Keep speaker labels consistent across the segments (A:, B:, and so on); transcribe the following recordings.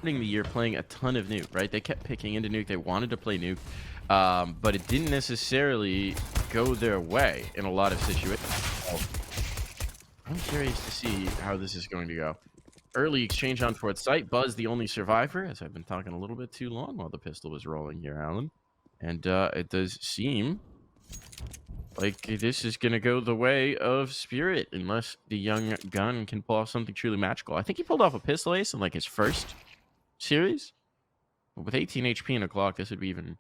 A: opening the year playing a ton of nuke, right? They kept picking into nuke. They wanted to play nuke, but it didn't necessarily go their way in a lot of situations. I'm curious to see how this is going to go. Early exchange on towards site. Buzz the only survivor, as I've been talking a little bit too long while the pistol was rolling here, Alan. And it does seem like this is going to go the way of Spirit, unless the young gun can pull off something truly magical. I think he pulled off a pistol ace in like his first series. But with 18 HP and a clock, this would be even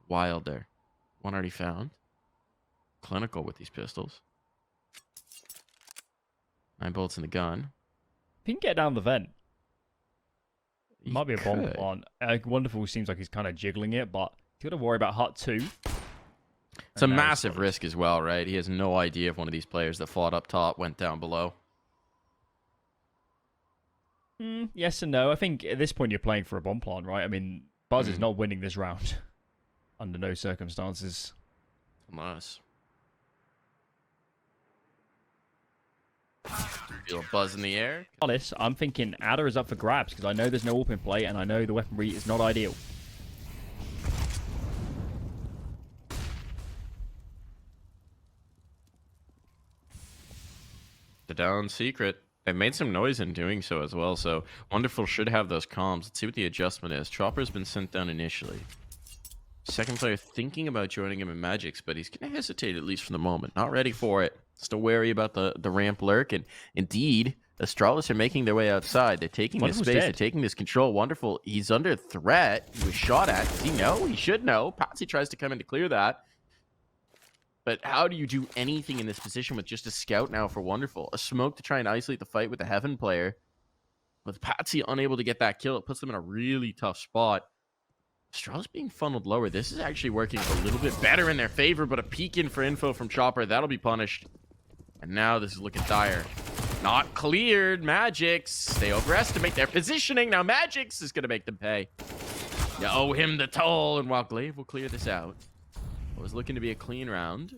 A: wilder. One already found. Clinical with these pistols. 9 bullets in the gun.
B: He can get down the vent.
A: He
B: Might be a bomb
A: could.
B: plant. Wonderful seems like he's kind of jiggling it, but he's got to worry about Hut 2.
A: It's a massive risk as well, right? He has no idea if one of these players that fought up top went down below.
B: Yes and no. I think at this point you're playing for a bomb plant, right? I mean, Buzz is not winning this round under no circumstances.
A: Unless. Feel a buzz in the air.
B: Honest, I'm thinking Adder is up for grabs because I know there's no AWP in play and I know the weaponry is not ideal.
A: The down secret. They made some noise in doing so as well, so Wonderful should have those comms. Let's see what the adjustment is. Chopper's been sent down initially. Second player thinking about joining him in Magic's, but he's going to hesitate at least for the moment. Not ready for it. Still wary about the ramp lurk, and indeed, Astralis are making their way outside. They're taking this space, they're taking this control. Wonderful. He's under threat. He was shot at. Does he know? He should know. Patsy tries to come in to clear that. But how do you do anything in this position with just a scout now for Wonderful? A smoke to try and isolate the fight with the Heaven player. With Patsy unable to get that kill, it puts them in a really tough spot. Astralis being funneled lower. This is actually working a little bit better in their favor, but a peek in for info from Chopper. That'll be punished. And now this is looking dire. Not cleared. Magic's. They overestimate their positioning. Now Magic's is going to make them pay. You owe him the toll. And while Glaive will clear this out, it was looking to be a clean round.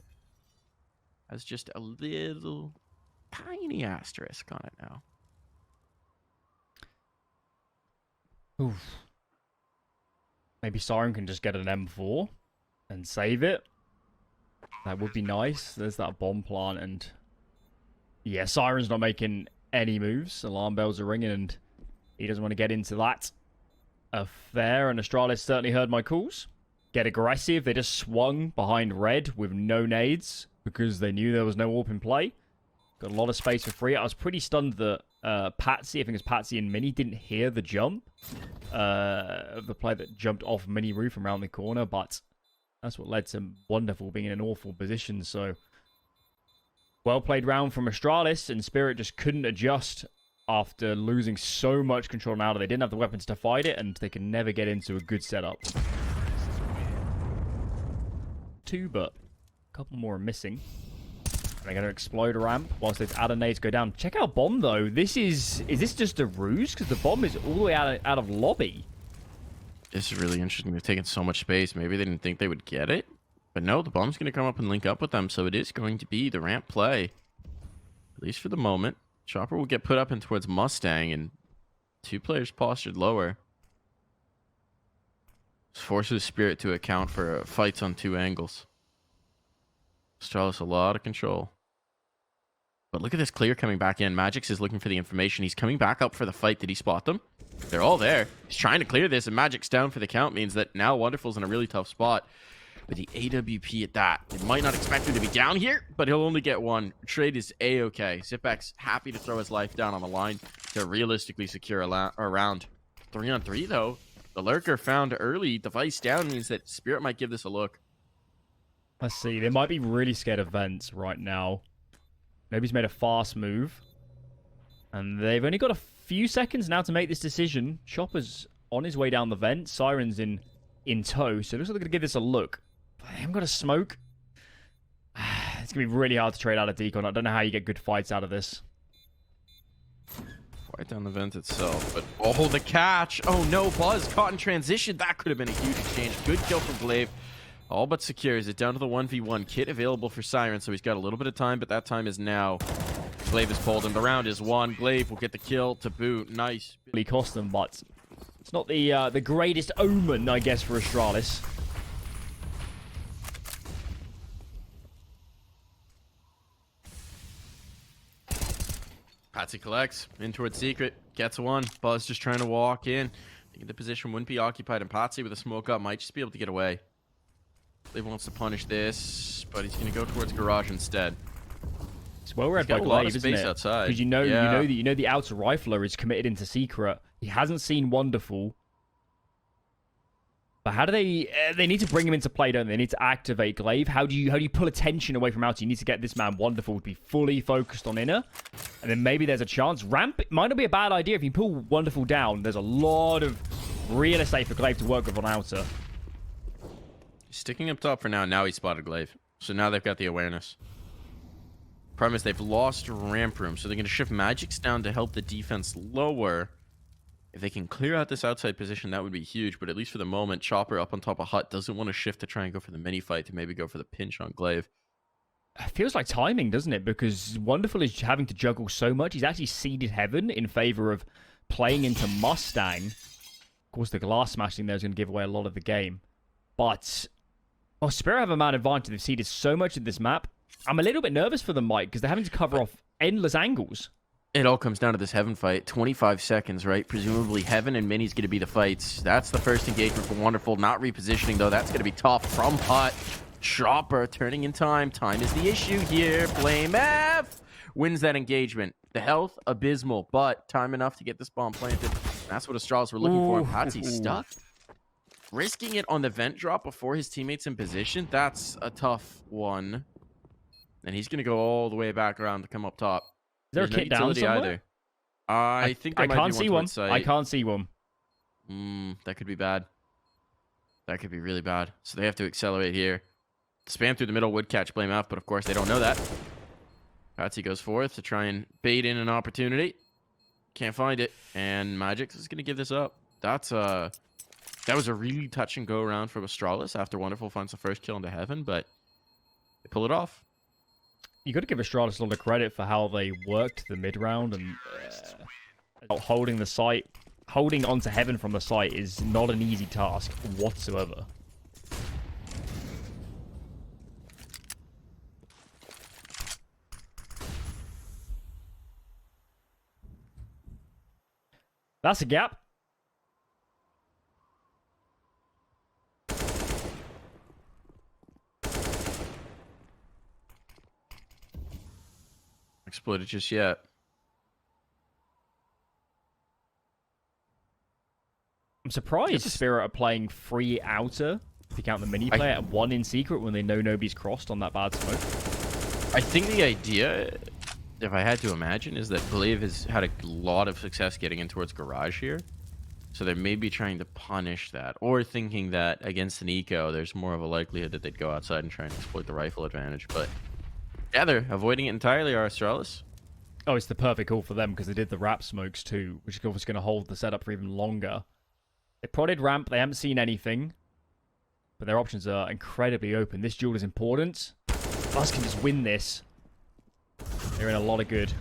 A: Has just a little tiny asterisk on it now.
B: Oof. Maybe Siren can just get an M4 and save it. That would be nice. There's that bomb plant, and yeah, Siren's not making any moves. Alarm bells are ringing, and he doesn't want to get into that affair. And Astralis certainly heard my calls. Get aggressive. They just swung behind red with no nades because they knew there was no AWP in play. Got a lot of space for free. I was pretty stunned that Patsy, I think it was Patsy and Mini, didn't hear the jump of the player that jumped off Mini roof around the corner, but that's what led to Wonderful being in an awful position. So, well played round from Astralis, and Spirit just couldn't adjust after losing so much control now that they didn't have the weapons to fight it, and they can never get into a good setup. 2, but a couple more are missing. They're going to explode a ramp whilst those adder nades go down. Check out bomb, though. Is this just a ruse? Because the bomb is all the way out of lobby.
A: This is really interesting. They've taken so much space. Maybe they didn't think they would get it. But no, the bomb's going to come up and link up with them. So it is going to be the ramp play. At least for the moment. Chopper will get put up in towards Mustang. And 2 players postured lower. This forces Spirit to account for fights on 2 angles. Astralis a lot of control. But look at this clear coming back in. Magic's is looking for the information. He's coming back up for the fight. Did he spot them? They're all there. He's trying to clear this, and Magic's down for the count means that now Wonderful's in a really tough spot. With the AWP at that. They might not expect him to be down here, but he'll only get 1. Trade is A-okay. Zipback's happy to throw his life down on the line to realistically secure a round. 3-on-3, though. The lurker found early. Device down means that Spirit might give this a look.
B: Let's see. They might be really scared of vents right now. Nobody's made a fast move. And they've only got a few seconds now to make this decision. Chopper's on his way down the vent. Siren's in tow. So it looks like they're going to give this a look. But they haven't got a smoke. It's going to be really hard to trade out of Decon. I don't know how you get good fights out of this.
A: Right down the vent itself. But, oh, the catch. Oh, no. Buzz caught in transition. That could have been a huge exchange. Good kill from Glaive. All but secures it down to the 1v1. Kit available for Siren, so he's got a little bit of time, but that time is now. Glaive has pulled him. The round is won. Glaive will get the kill to boot. Nice.
B: Really cost them, but It's not the greatest omen, I guess, for Astralis.
A: Patsy collects in towards secret, gets one. Buzz just trying to walk in. Thinking the position wouldn't be occupied, and Patsy with a smoke up might just be able to get away. Glaive wants to punish this, but he's going to go towards garage instead.
B: It's well read by Glaive, isn't it? Because you know the outer rifler is committed into secret. He hasn't seen Wonderful. But how do they need to bring him into play, don't they? They need to activate Glaive. How do you pull attention away from outer? You need to get this man Wonderful to be fully focused on inner. And then maybe there's a chance. Ramp might not be a bad idea. If you pull Wonderful down, there's a lot of real estate for Glaive to work with on outer.
A: He's sticking up top for now. Now he spotted Glaive. So now they've got the awareness. Problem is they've lost ramp room, so they're going to shift Magics down to help the defense lower. If they can clear out this outside position, that would be huge. But at least for the moment, Chopper up on top of Hut doesn't want to shift to try and go for the mini fight to maybe go for the pinch on Glaive.
B: It feels like timing, doesn't it? Because Wonderful is having to juggle so much. He's actually seeded Heaven in favor of playing into Mustang. Of course, the glass smashing there is going to give away a lot of the game. But Spirit have a man advantage. They've seeded so much in this map. I'm a little bit nervous for them, Mike, because they're having to cover off endless angles.
A: It all comes down to this Heaven fight. 25 seconds, right? Presumably Heaven and Mini's going to be the fights. That's the first engagement for Wonderful. Not repositioning, though. That's going to be tough from Hut. Chopper turning in time. Time is the issue here. Blame F wins that engagement. The health, abysmal, but time enough to get this bomb planted. That's what Astralis were looking for. Patsy's stuck. Risking it on the vent drop before his teammates in position, that's a tough one. And he's going to go all the way back around to come up top.
B: Is there a kit down somewhere? Either.
A: I think there might
B: can't
A: be
B: see one. I can't see one.
A: That could be bad. That could be really bad. So they have to accelerate here. Spam through the middle would catch Blame F, but of course they don't know that. Patsy goes forth to try and bait in an opportunity. Can't find it. And Magix is going to give this up. That was a really touch and go around for Astralis after Wonderful finds the first kill into Heaven, but they pull it off.
B: You got to give Astralis a lot of credit for how they worked the mid round and holding the site. Holding onto Heaven from the site is not an easy task whatsoever. That's a gap.
A: Exploited just yet.
B: I'm surprised Spirit are playing free outer, if you count the mini play, at one in secret when they know nobody's crossed on that bad smoke.
A: I think the idea, if I had to imagine, is that Glaive has had a lot of success getting in towards garage here. So they may be trying to punish that, or thinking that against an eco, there's more of a likelihood that they'd go outside and try and exploit the rifle advantage. But yeah, they're avoiding it entirely, are Astralis.
B: Oh, it's the perfect call for them because they did the wrap smokes too, which is obviously going to hold the setup for even longer. They prodded ramp, they haven't seen anything, but their options are incredibly open. This duel is important. Us can just win this. They're in a lot of good.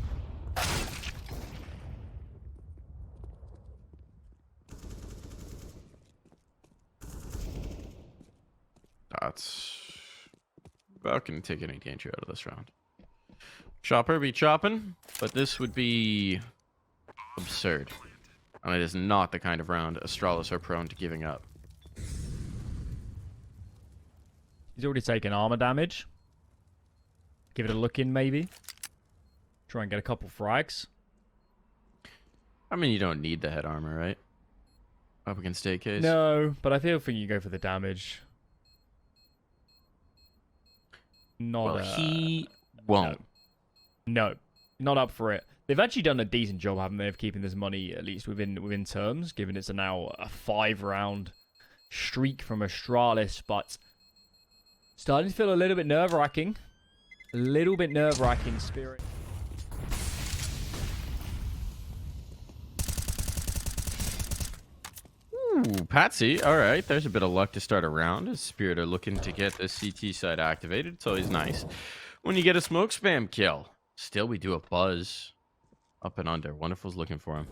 A: That's about going to take any danger out of this round. Chopper be chopping, but this would be absurd. And it is not the kind of round Astralis are prone to giving up.
B: He's already taken armor damage. Give it a look in, maybe. Try and get a couple frags.
A: I mean, you don't need the head armor, right? Up against AKs.
B: No, but I think you go for the damage.
A: Well, he won't.
B: No, not up for it. They've actually done a decent job, haven't they, of keeping this money at least within terms, given it's now a 5-round streak from Astralis, but starting to feel a little bit nerve-wracking. A little bit nerve-wracking, Spirit.
A: Ooh, Patsy. All right, there's a bit of luck to start a round. As Spirit are looking to get the CT side activated. It's always nice when you get a smoke spam kill. Still, we do a buzz up and under. Wonderful's looking for him.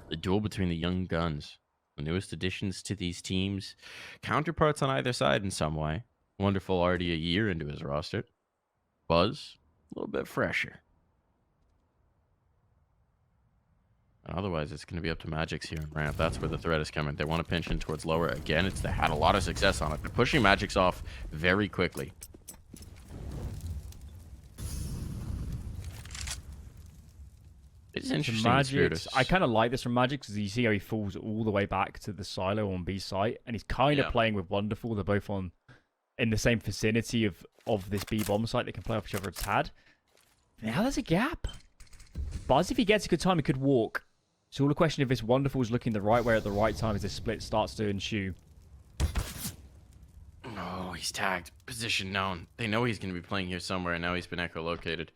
A: The duel between the young guns. The newest additions to these teams, counterparts on either side in some way. Wonderful already a year into his roster. Buzz, a little bit fresher. And otherwise, it's going to be up to Magix here in ramp. That's where the threat is coming. They want to pinch in towards lower. Again, they had a lot of success on it. They're pushing Magix off very quickly. It's interesting.
B: Magix, I kind of like this from Magix because you see how he falls all the way back to the silo on B site, and he's kind of playing with Wonderful. They're both in the same vicinity of this B bomb site. They can play off each other a tad. Now there's a gap. Buzz, if he gets a good time, he could walk. It's all a question if this Wonderful is looking the right way at the right time as this split starts to ensue.
A: Oh, he's tagged. Position known. They know he's going to be playing here somewhere, and now he's been echolocated.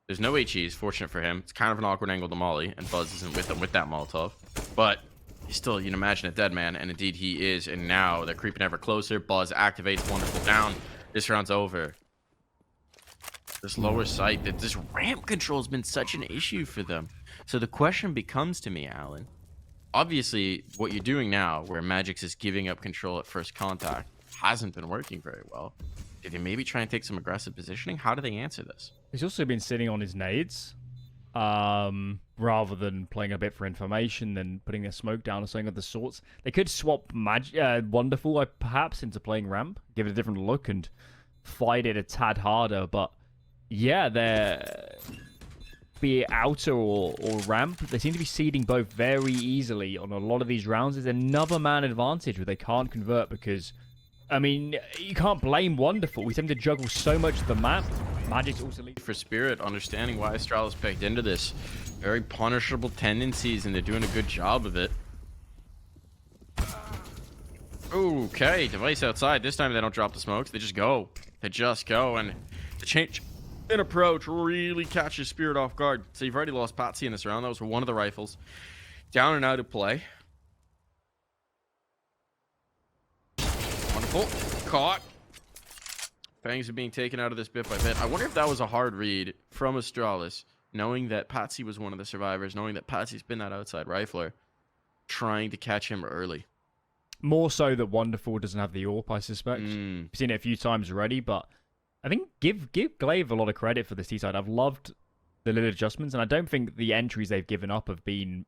A: There's no HEs, fortunate for him. It's kind of an awkward angle to molly, and Buzz isn't with him with that Molotov. But he's still, you can imagine, a dead man, and indeed he is. And now they're creeping ever closer. Buzz activates Wonderful down. This round's over. This lower site, that this ramp control has been such an issue for them. So the question becomes to me, Alan, obviously what you're doing now, where Magix is giving up control at first contact, hasn't been working very well. Did they maybe try and take some aggressive positioning? How do they answer this?
B: He's also been sitting on his nades, rather than playing a bit for information, then putting their smoke down or something of the sorts. They could swap Wonderful, perhaps, into playing ramp, give it a different look, and fight it a tad harder. But yeah, they're be it outer or ramp, they seem to be seeding both very easily on a lot of these rounds. There's another man advantage where they can't convert because, I mean, you can't blame Wonderful. We seem to juggle so much of the map. Magic's also leading.
A: For Spirit, understanding why Astralis picked into this. Very punishable tendencies, and they're doing a good job of it. Okay, device outside. This time they don't drop the smokes. They just go. They just go, and the change in approach really catches Spirit off guard. So you've already lost Patsy in this round. That was one of the rifles. Down and out of play. Wonderful. Caught. Fangs are being taken out of this bit by bit. I wonder if that was a hard read from Astralis, knowing that Patsy was one of the survivors, knowing that Patsy's been that outside rifler, trying to catch him early.
B: More so that Wonderful doesn't have the AWP, I suspect. I've seen it a few times already, but I think give Glaive a lot of credit for this T-side. I've loved the little adjustments, and I don't think the entries they've given up have been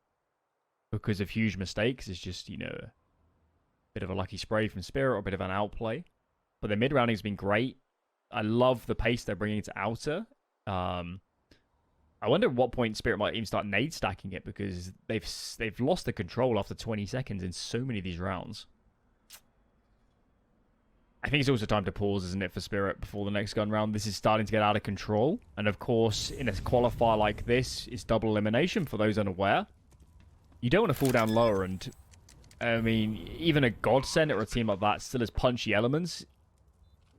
B: because of huge mistakes. It's just, you know, a bit of a lucky spray from Spirit or a bit of an outplay. But their mid-rounding has been great. I love the pace they're bringing to outer. I wonder at what point Spirit might even start nade stacking it, because they've lost the control after 20 seconds in so many of these rounds. I think it's also time to pause, isn't it, for Spirit before the next gun round? This is starting to get out of control. And of course, in a qualifier like this, it's double elimination for those unaware. You don't want to fall down lower, and I mean, even a Godsend or a team like that still has punchy elements.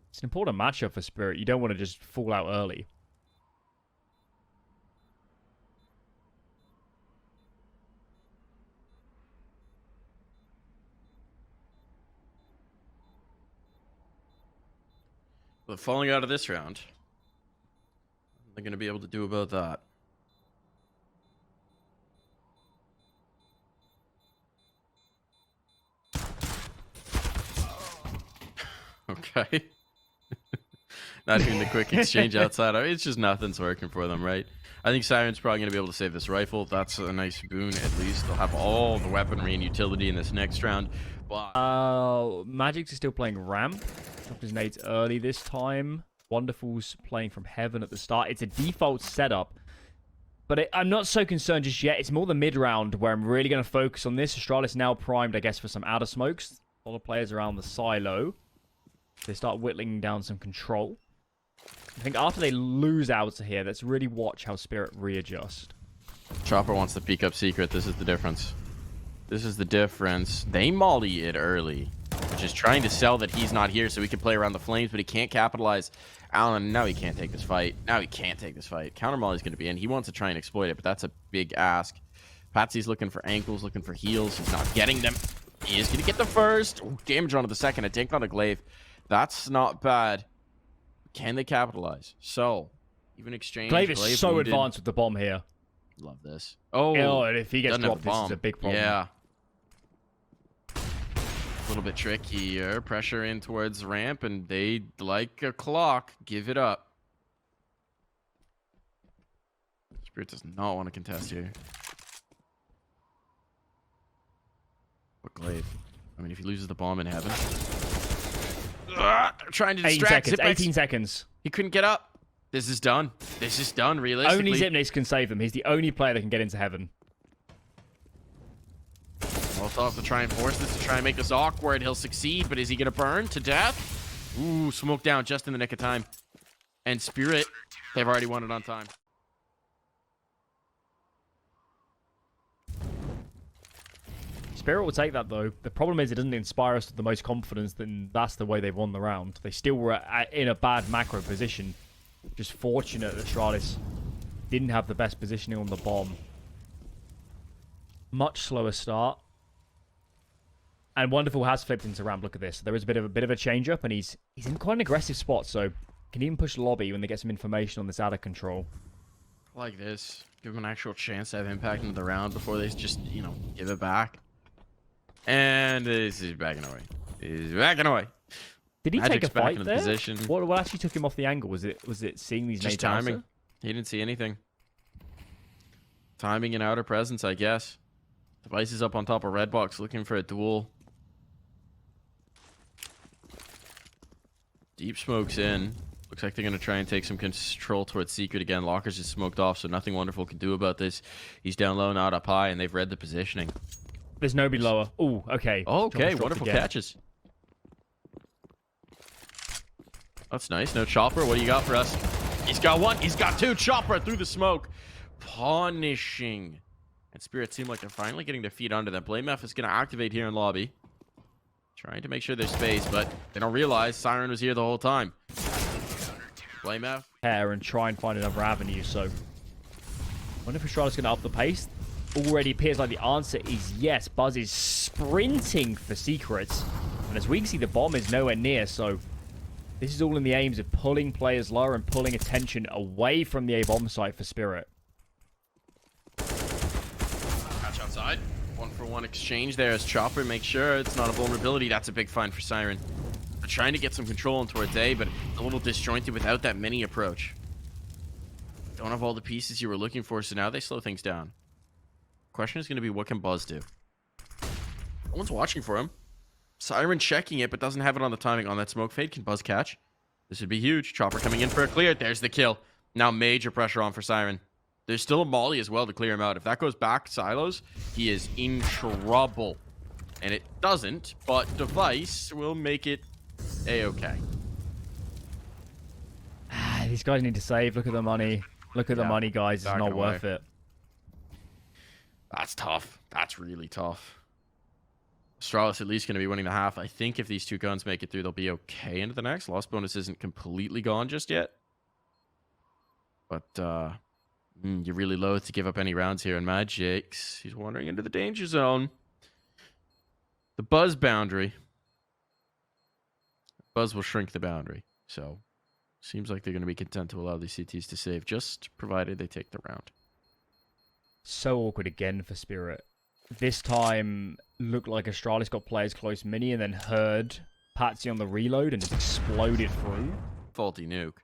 B: It's an important matchup for Spirit. You don't want to just fall out early.
A: But falling out of this round, what are they going to be able to do about that? Okay. Not even the quick exchange outside. I mean, it's just nothing's working for them, right? I think Siren's probably going to be able to save this rifle. That's a nice boon, at least. They'll have all the weaponry and utility in this next round. But
B: Magix is still playing ramp. Dropped his nades early this time. Wonderful's playing from heaven at the start. It's a default setup. But I'm not so concerned just yet. It's more the mid-round where I'm really going to focus on this. Astralis now primed, I guess, for some outer smokes. A lot of players around the silo. They start whittling down some control. I think after they lose outer here, let's really watch how Spirit readjust.
A: Chopper wants to peek up secret. This is the difference. This is the difference. They molly it early, which is trying to sell that he's not here so he can play around the flames, but he can't capitalize. Alan, now he can't take this fight. Now he can't take this fight. Counter molly's going to be in. He wants to try and exploit it, but that's a big ask. Patsy's looking for ankles, looking for heals. He's not getting them. He is going to get the first. Ooh, damage onto the second. A dink on a glaive. That's not bad. Can they capitalize? So, even exchange.
B: Glaive is so advanced with the bomb here.
A: Love this. Oh,
B: and if he gets dropped, this is a big problem.
A: Yeah. little bit trickier. Pressure in towards ramp, and they, like a clock, give it up. Spirit does not want to contest here. But Glaive. I mean, if he loses the bomb in heaven. Trying to distract.
B: 18 seconds.
A: He couldn't get up. This is done. This is done, realistically.
B: Only Xipnix can save him. He's the only player that can get into heaven.
A: Also have to try and force this to try and make this awkward. He'll succeed, but is he going to burn to death? Ooh, smoke down just in the nick of time. And Spirit, they've already won it on time.
B: Spirit will take that, though. The problem is it doesn't inspire us with the most confidence, then that's the way they've won the round. They still were in a bad macro position. Just fortunate that Astralis didn't have the best positioning on the bomb. Much slower start. And Wonderful has flipped into ramp. Look at this. There is a bit of a change up, and he's in quite an aggressive spot, so can even push lobby when they get some information on this out of control.
A: Like this. Give him an actual chance to have impact into the round before they just, you know, give it back. And this is backing away. He's backing away.
B: Did he
A: Magic's
B: take a fight there?
A: Position.
B: What actually took him off the angle? Was it seeing these
A: just
B: nades
A: timing?
B: answer?
A: He didn't see anything. Timing and outer presence, I guess. Device is up on top of red box looking for a duel. Deep smokes in. Looks like they're going to try and take some control towards Secret again. Locker's just smoked off, so nothing Wonderful can do about this. He's down low, not up high, and they've read the positioning.
B: There's nobody lower. Ooh, okay.
A: Oh, okay, Wonderful catches. That's nice. No Chopper. What do you got for us? He's got one. He's got two. Chopper through the smoke. Punishing. And Spirit seem like they're finally getting their feet under them. Blame F is going to activate here in lobby. Trying to make sure there's space, but they don't realize Siren was here the whole time. Blame F.
B: Hair and try and find another avenue, so... wonder if Astralis going to up the pace. Already appears like the answer is yes. Buzz is sprinting for secrets. And as we can see, the bomb is nowhere near, so... this is all in the aims of pulling players lower and pulling attention away from the A-bomb site for Spirit.
A: Catch outside. 1-for-1 exchange there as Chopper makes sure it's not a vulnerability. That's a big find for Siren. They're trying to get some control in towards A, but a little disjointed without that mini approach. Don't have all the pieces you were looking for, so now they slow things down. Question is going to be, what can Buzz do? No one's watching for him. Siren checking it, but doesn't have it on the timing on that smoke fade. Can Buzz catch? This would be huge. Chopper coming in for a clear. There's the kill. Now major pressure on for Siren. There's still a molly as well to clear him out. If that goes back silos, he is in trouble. And it doesn't, but Device will make it a-okay.
B: These guys need to save. Look at the money. Look at the money, guys. It's not worth it.
A: That's tough. That's really tough. Astralis at least going to be winning the half. I think if these two guns make it through, they'll be okay into the next. Lost bonus isn't completely gone just yet. But you're really loath to give up any rounds here. And Magic's, he's wandering into the danger zone. The Buzz boundary. Buzz will shrink the boundary. So seems like they're going to be content to allow these CTs to save, just provided they take the round.
B: So awkward again for Spirit. This time, looked like Astralis got players close mini and then heard Patsy on the reload and just exploded through.
A: Faulty nuke.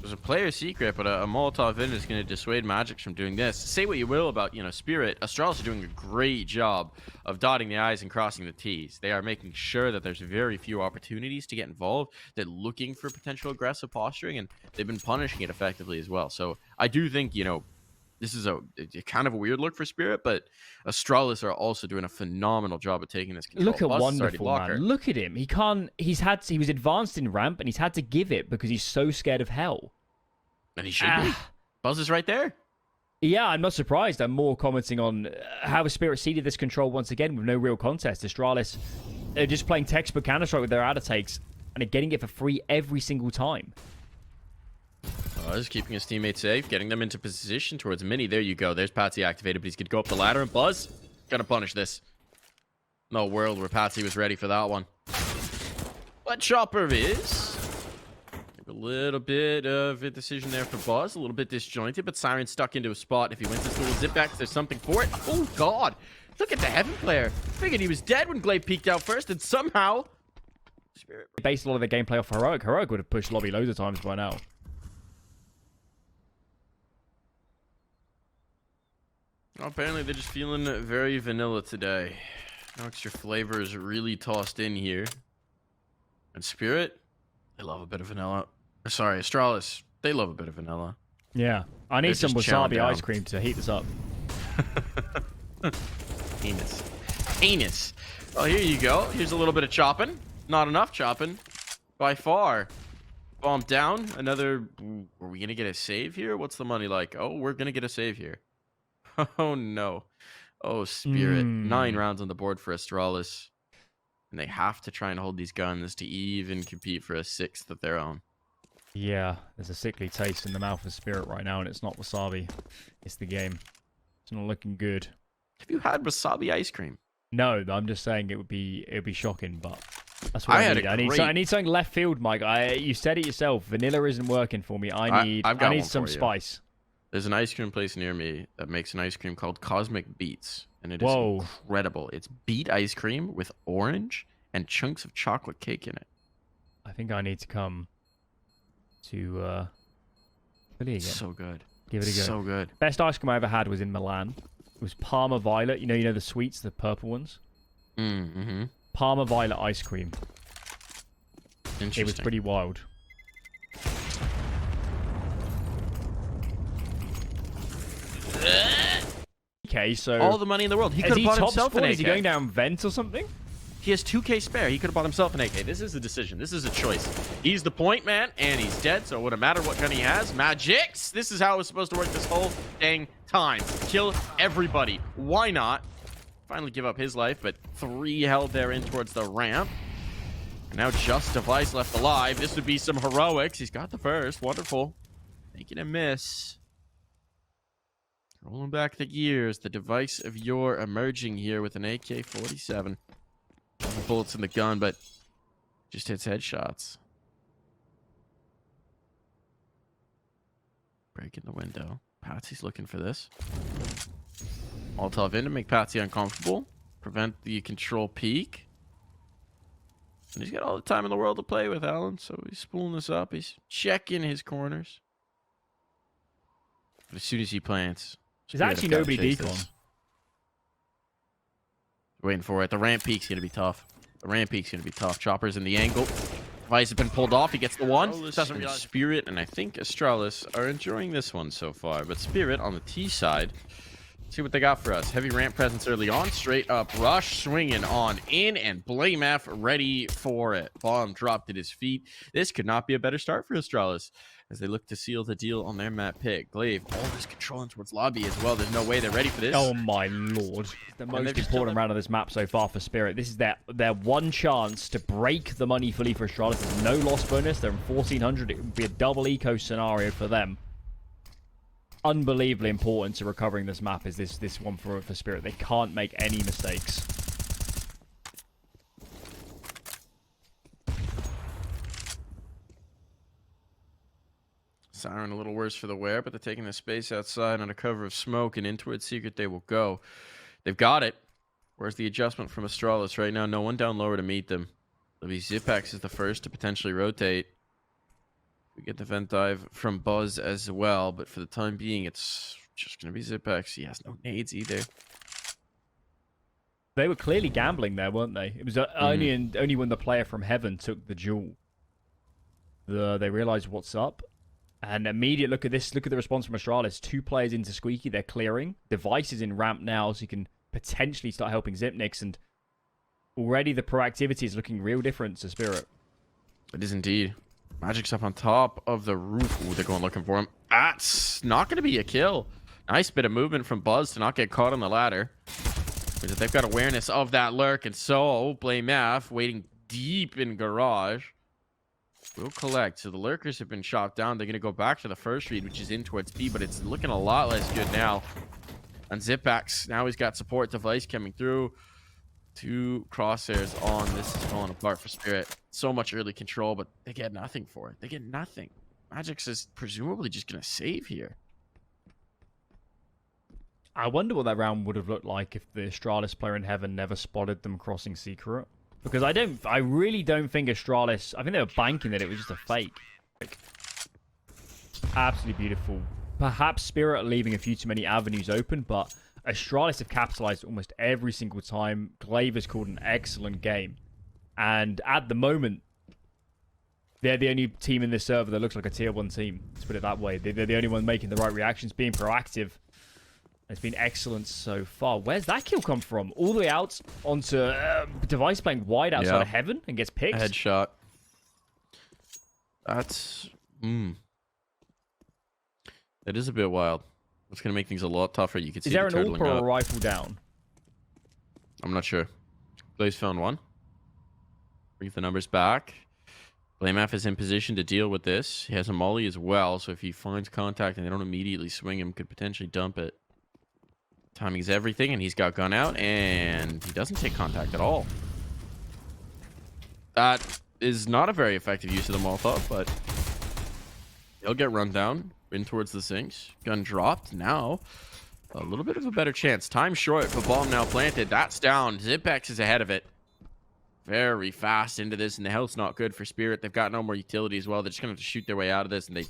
A: There's a player secret, but a Molotov in is going to dissuade Magic from doing this. Say what you will about, Spirit. Astralis are doing a great job of dotting the I's and crossing the T's. They are making sure that there's very few opportunities to get involved. They're looking for potential aggressive posturing, and they've been punishing it effectively as well. So I do think, this is a kind of a weird look for Spirit, but Astralis are also doing a phenomenal job at taking this control.
B: Look at Wonderful, man. Look at him. He was advanced in ramp, and he's had to give it because he's so scared of hell.
A: And he should be. Buzz is right there.
B: Yeah, I'm not surprised. I'm more commenting on how Spirit ceded this control once again with no real contest. Astralis, they're just playing textbook Counter-Strike with their outer takes, and they're getting it for free every single time.
A: Buzz keeping his teammates safe, getting them into position towards mini. There you go. There's Patsy activated, but he's going to go up the ladder, and Buzz gonna punish this. No world where Patsy was ready for that one. But Chopper is A little bit of a decision there for Buzz. A little bit disjointed, but Siren stuck into a spot. If he wins this duel, zip back, there's something for it. Oh, God. Look at the Heaven player. Figured he was dead when Glaive peeked out first, and somehow... Spirit...
B: They based a lot of the gameplay off Heroic. Heroic would have pushed lobby loads of times by now.
A: Well, apparently they're just feeling very vanilla today. No extra flavor is really tossed in here. And Spirit, they love a bit of vanilla. Sorry, Astralis, they love a bit of vanilla.
B: Yeah. I need some wasabi ice cream to heat this up. Anus.
A: Well, here you go. Here's a little bit of chopping. Not enough chopping. By far. Bomb down. Another... Are we going to get a save here? What's the money like? Oh, we're going to get a save here. Oh, no. Oh, Spirit. 9 rounds on the board for Astralis. And they have to try and hold these guns to even compete for a 6th of their own.
B: Yeah, there's a sickly taste in the mouth of Spirit right now, and it's not wasabi. It's the game. It's not looking good.
A: Have you had wasabi ice cream?
B: No, I'm just saying it would be shocking, but that's what I need. I need something left field, Mike. You said it yourself. Vanilla isn't working for me. I need some spice.
A: There's an ice cream place near me that makes an ice cream called Cosmic Beats, and it is incredible. It's beet ice cream with orange and chunks of chocolate cake in it.
B: I think I need to come to Philly again.
A: So good.
B: Give it a go.
A: So good.
B: Best ice cream I ever had was in Milan. It was Parma Violet. You know the sweets, the purple ones.
A: Mm-hmm.
B: Parma Violet ice cream.
A: Interesting.
B: It was pretty wild. Okay, so
A: all the money in the world. He could have bought himself an AK.
B: Is he going down vent or something?
A: He has 2k spare. He could have bought himself an AK. This is a decision. This is a choice. He's the point man, and he's dead, so it wouldn't matter what gun he has. Magics! This is how it was supposed to work this whole dang time. Kill everybody. Why not? Finally give up his life, but 3 held there in towards the ramp. And now just Device left alive. This would be some heroics. He's got the first. Wonderful. Making a miss. Rolling back the gears. The Device of yore emerging here with an AK-47. Bullets in the gun, but just hits headshots. Breaking the window. Patsy's looking for this. Molotov in to make Patsy uncomfortable. Prevent the control peek. And he's got all the time in the world to play with, Alan. So he's spooling this up. He's checking his corners. But as soon as he plants...
B: There's actually nobody decon.
A: Waiting for it. The ramp peak's going to be tough. The ramp peak's going to be tough. Chopper's in the angle. Vice has been pulled off. He gets the one. Spirit and I think Astralis are enjoying this one so far. But Spirit on the T side. See what they got for us. Heavy ramp presence early on. Straight up rush. Swinging on in. And Blame F ready for it. Bomb dropped at his feet. This could not be a better start for Astralis as they look to seal the deal on their map pick. Glaive, all this controlling towards lobby as well. There's no way they're ready for this.
B: Oh my lord. The most important round of this map so far for Spirit. This is their one chance to break the money fully for Astralis. There's no loss bonus. They're in 1400. It would be a double eco scenario for them. Unbelievably important to recovering this map is this one for Spirit. They can't make any mistakes.
A: Siren a little worse for the wear, but they're taking the space outside under cover of smoke, and into its secret they will go. They've got it. Where's the adjustment from Astralis right now? No one down lower to meet them. It'll be Zipax is the first to potentially rotate. We get the vent dive from Buzz as well, but for the time being, it's just going to be Zipax. He has no nades either.
B: They were clearly gambling there, weren't they? It was only when the player from Heaven took the jewel, they realized what's up. And immediate look at this. Look at the response from Astralis. 2 players into Squeaky. They're clearing. Device is in ramp now, so you can potentially start helping Zipnix. And already the proactivity is looking real different to Spirit.
A: It is indeed. Magic's up on top of the roof. Ooh, they're going looking for him. That's not going to be a kill. Nice bit of movement from Buzz to not get caught on the ladder. Because they've got awareness of that lurk. And so, Blame F waiting deep in garage. Will collect. So the lurkers have been shot down. They're going to go back to the first read, which is in towards B, but it's looking a lot less good now. And Zipax, now he's got support Device coming through. Two crosshairs on. This is falling apart for Spirit. So much early control, but they get nothing for it. They get nothing. Magic's is presumably just going to save here.
B: I wonder what that round would have looked like if the Astralis player in Heaven never spotted them crossing secret. Because I really don't think Astralis, I think they were banking that it was just a fake. Absolutely beautiful. Perhaps Spirit leaving a few too many avenues open, but Astralis have capitalized almost every single time. Glaive has called an excellent game. And at the moment, they're the only team in this server that looks like a tier 1 team. Let's put it that way. They're the only one making the right reactions, being proactive. It's been excellent so far. Where's that kill come from? All the way out onto Device playing wide outside of Heaven and gets picked.
A: Headshot. That's... That is a bit wild. It's going to make things a lot tougher. You can see
B: is there
A: the
B: an AWP or a rifle down?
A: I'm not sure. Blaze found one. Bring the numbers back. Blamaf is in position to deal with this. He has a molly as well, so if he finds contact and they don't immediately swing him, could potentially dump it. Timing is everything, and he's got gun out, and he doesn't take contact at all. That is not a very effective use of the Molotov, but he'll get run down in towards the sinks. Gun dropped. Now, a little bit of a better chance. Time short, but bomb now planted. That's down. Zipex is ahead of it. Very fast into this, and the health's not good for Spirit. They've got no more utility as well. They're just going to have to shoot their way out of this, and they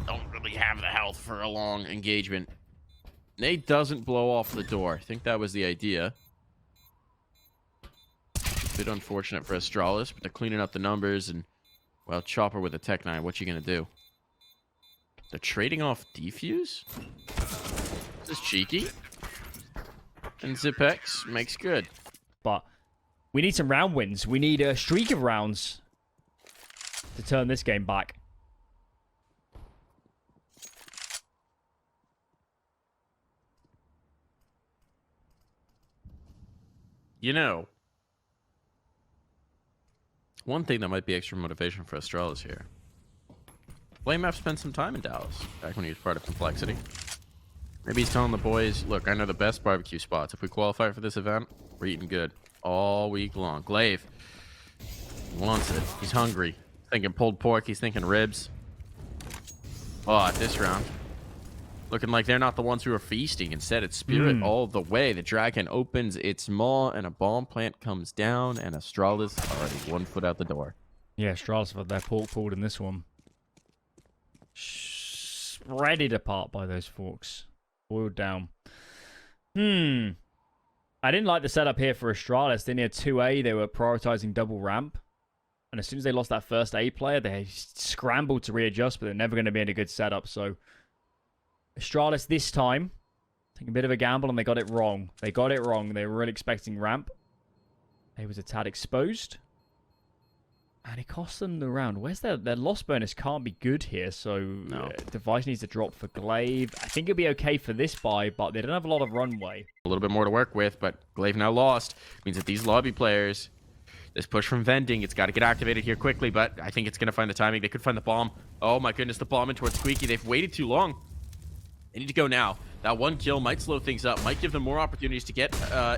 A: don't really have the health for a long engagement. Nate doesn't blow off the door. I think that was the idea. A bit unfortunate for Astralis, but they're cleaning up the numbers, and, well, Chopper with a Tech 9. What you going to do? They're trading off defuse? This is cheeky. And Zipex makes good.
B: But we need some round wins. We need a streak of rounds to turn this game back.
A: You know, one thing that might be extra motivation for Astralis here. Blamaf spent some time in Dallas, back when he was part of Complexity. Maybe he's telling the boys, look, I know the best barbecue spots. If we qualify for this event, we're eating good all week long. Glaive wants it. He's hungry. Thinking pulled pork. He's thinking ribs. Oh, this round. Looking like they're not the ones who are feasting. Instead, it's Spirit all the way. The Dragon opens its maw, and a bomb plant comes down, and Astralis already 1 foot out the door.
B: Yeah, Astralis have had their pork pulled in this one. Shredded apart by those forks. Boiled down. I didn't like the setup here for Astralis. They near 2A, they were prioritizing double ramp. And as soon as they lost that first A player, they scrambled to readjust, but they're never going to be in a good setup. So Astralis this time, taking a bit of a gamble, and they got it wrong. They got it wrong. They were really expecting ramp. They was a tad exposed. And it cost them the round. Where's their loss bonus? Can't be good here, so
A: no.
B: Device needs to drop for Glaive. I think it'll be okay for this buy, but they don't have a lot of runway.
A: A little bit more to work with, but Glaive now lost. Means that these lobby players, this push from vending, it's got to get activated here quickly, but I think it's going to find the timing. They could find the bomb. Oh my goodness, the bomb in towards Squeaky. They've waited too long. They need to go now. That one kill might slow things up, might give them more opportunities to get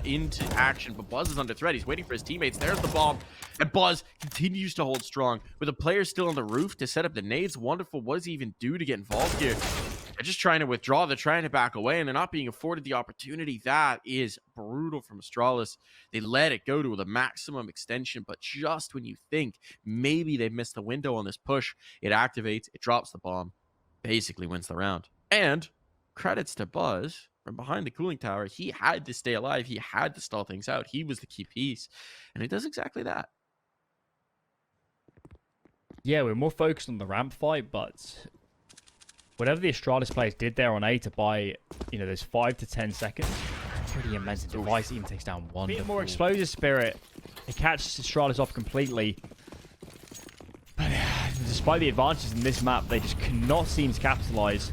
A: into action, but Buzz is under threat. He's waiting for his teammates. There's the bomb, and Buzz continues to hold strong. With the players still on the roof to set up the nades, Wonderful, what does he even do to get involved here? They're just trying to withdraw. They're trying to back away, and they're not being afforded the opportunity. That is brutal from Astralis. They let it go to the maximum extension, but just when you think maybe they've missed the window on this push, it activates, it drops the bomb, basically wins the round. And credits to Buzz from behind the cooling tower. He had to stay alive. He had to stall things out. He was the key piece, and he does exactly that.
B: Yeah, we're more focused on the ramp fight, but whatever the Astralis players did there on A to buy, you know, those 5 to 10 seconds, pretty immense. The Device even takes down one. Bit more explosive Spirit. It catches Astralis off completely. But despite the advantages in this map, they just cannot seem to capitalize.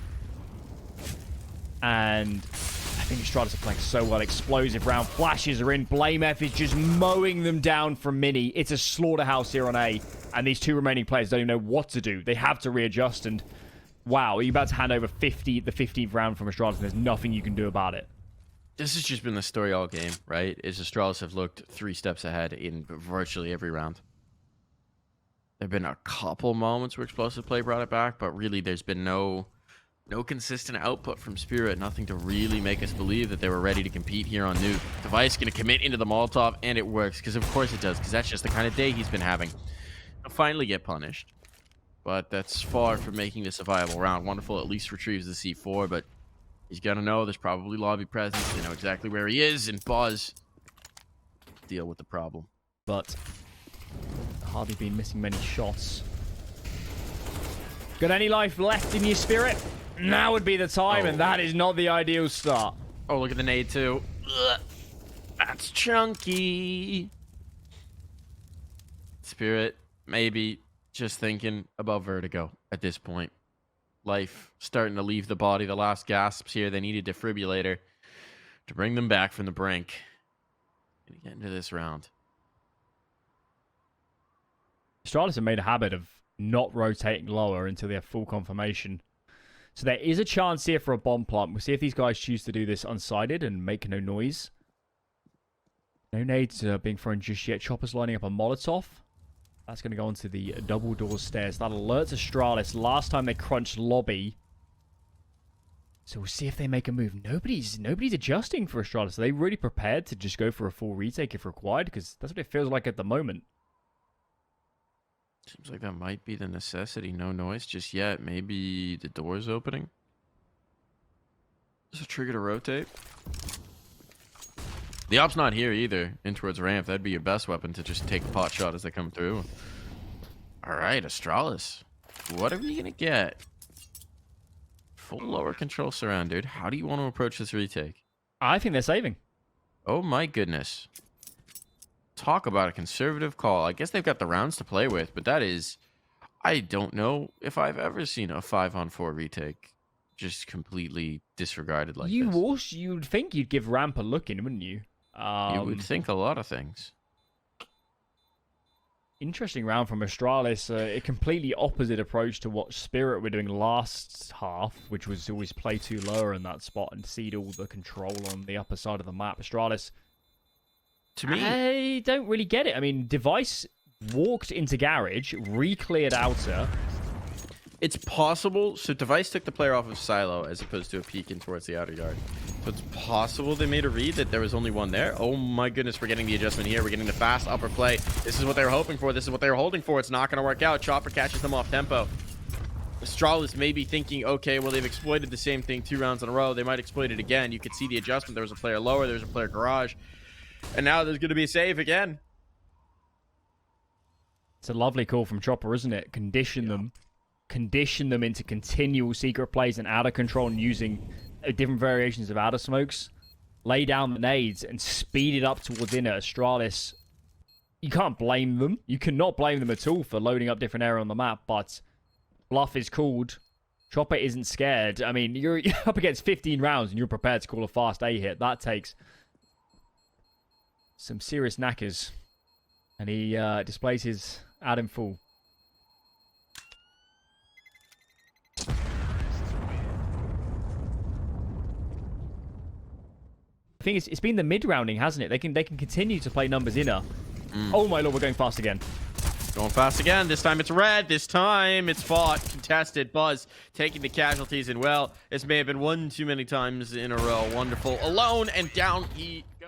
B: And I think Astralis are playing so well. Explosive round. Flashes are in. Blamef is just mowing them down from mini. It's a slaughterhouse here on A. And these two remaining players don't even know what to do. They have to readjust. And wow, you're about to hand over the 15th round from Astralis, and there's nothing you can do about it.
A: this has just been the story all game, right? Is Astralis have looked 3 steps ahead in virtually every round. There have been a couple moments where explosive play brought it back, but really there's been no consistent output from Spirit. Nothing to really make us believe that they were ready to compete here on Nuke. Device going to commit into the Molotov, and it works, because of course it does, because that's just the kind of day he's been having. He'll finally get punished, but that's far from making this a viable round. Wonderful at least retrieves the C4, but he's going to know there's probably lobby presence. They know exactly where he is, and Buzz deal with the problem.
B: But hardly been missing many shots. Got any life left in your Spirit? Now would be the time, and that is not the ideal start.
A: Oh, look at the nade too. Ugh. That's chunky. Spirit, maybe just thinking about vertigo at this point. Life starting to leave the body. The last gasps here. They need a defibrillator to bring them back from the brink. Gonna get into this round.
B: Astralis have made a habit of not rotating lower until they have full confirmation. So there is a chance here for a bomb plant. We'll see if these guys choose to do this unsighted and make no noise. No nades being thrown just yet. Chopper's lining up a Molotov. That's going to go onto the double door stairs. That alerts Astralis. Last time they crunched lobby. So we'll see if they make a move. Nobody's adjusting for Astralis. Are they really prepared to just go for a full retake if required? Because that's what it feels like at the moment.
A: Seems like that might be the necessity. No noise just yet. Maybe the door's opening. There's a trigger to rotate. The op's not here either. In towards ramp. That'd be your best weapon to just take a pot shot as they come through. Alright, Astralis. What are we going to get? Full lower control surround, dude. How do you want to approach this retake?
B: I think they're saving.
A: Oh my goodness. Talk about a conservative call. I guess they've got the rounds to play with, but that is... I don't know if I've ever seen a 5-on-4 retake just completely disregarded like this.
B: You'd think you'd give ramp a look in, wouldn't you?
A: You would think a lot of things.
B: Interesting round from Astralis. A completely opposite approach to what Spirit were doing last half, which was always play too lower in that spot and cede all the control on the upper side of the map. Astralis,
A: to me,
B: I don't really get it. I mean, Device walked into garage, re-cleared outer.
A: It's possible. So Device took the player off of silo as opposed to a peek in towards the outer yard. So it's possible they made a read that there was only one there. Oh my goodness, we're getting the adjustment here. We're getting the fast upper play. This is what they were hoping for. This is what they were holding for. It's not going to work out. Chopper catches them off tempo. Astralis may be thinking, okay, well, they've exploited the same thing 2 rounds in a row. They might exploit it again. You could see the adjustment. There was a player lower. There was a player garage. And now there's going to be a save again.
B: It's a lovely call from Chopper, isn't it? Condition them into continual secret plays and out of control and using different variations of outer smokes. Lay down the nades and speed it up towards inner. Astralis, you can't blame them. You cannot blame them at all for loading up different area on the map, but bluff is called. Chopper isn't scared. I mean, you're up against 15 rounds and you're prepared to call a fast A hit. That takes some serious knackers. And he displays his out in full. I think it's been the mid-rounding, hasn't it? They can continue to play numbers inner. Oh my lord, we're going fast again.
A: Going fast again. This time it's red. This time it's fought. Contested. Buzz taking the casualties. And well, this may have been one too many times in a row. Wonderful. Alone and down he goes.